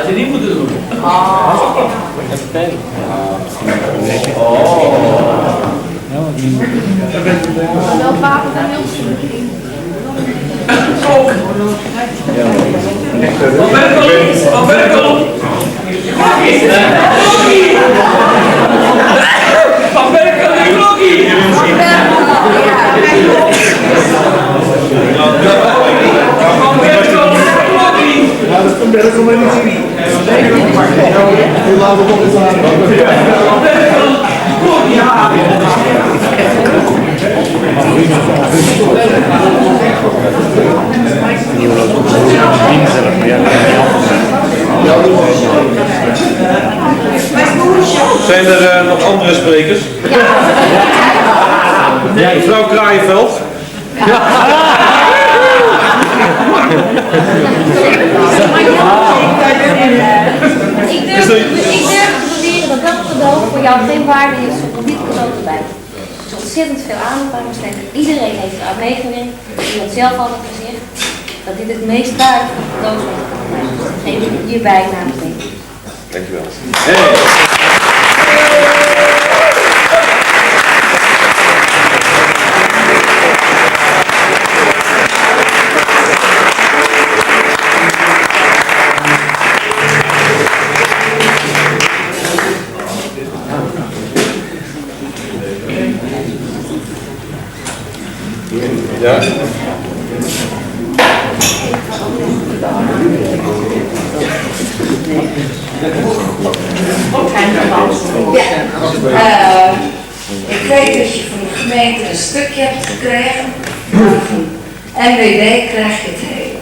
Had je niet moeten doen. Wel water en heel veel. Van Berkel! Van Berkel en Klokkie! Van Berkel en Klokkie! Ja, dat is Van Berkel maar niet zien. Die laten we toch eens aan. Van Berkel! Zijn er nog andere sprekers? Ja. Mevrouw Kraaienveld. Ik durf te beweren dat dat cadeau voor jou geen waarde is zonder dit cadeau erbij. Er is ontzettend veel aandacht aan besteed. Iedereen heeft eraan meegewerkt. Je had zelf al gezegd dat dit het meest waardevolle cadeau is. Dat geef ik hierbij namens deze. Dankjewel. Ja. Ik weet dat je van de gemeente een stukje hebt gekregen, maar van NWD krijg je het hele.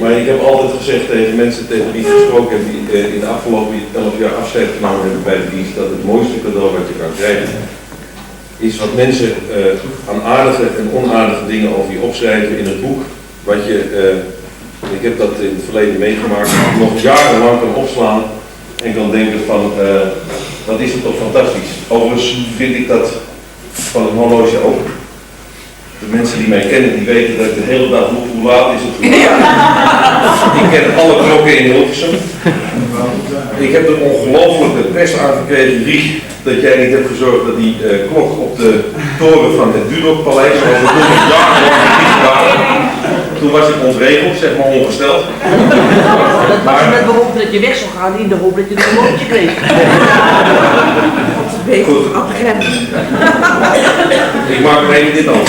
Maar ik heb altijd gezegd tegen mensen tegen wie ik gesproken heb, die in de afgelopen 11 jaar afscheid genomen hebben bij de dienst, dat het mooiste cadeau wat je kan krijgen, is wat mensen aan aardige en onaardige dingen over je opschrijven in het boek. Wat je, ik heb dat in het verleden meegemaakt, nog jarenlang kan opslaan en kan denken van, dat is toch fantastisch. Overigens vind ik dat van het horloge ook. De mensen die mij kennen, die weten dat ik de hele dag roep, hoe laat is het? Ik ken alle klokken in Hilversum. Ik heb een ongelofelijke pest aangekregen, Ries, dat jij niet hebt gezorgd dat die klok op de toren van het Dudok-paleis, zoals we toen nog jarenlang niet waren. Toen was ik ontregeld, zeg maar ongesteld. Dat was met de hoop dat je weg zou gaan, in de hoop dat je een horloge kreeg. Goed. Ik maak er even dit over.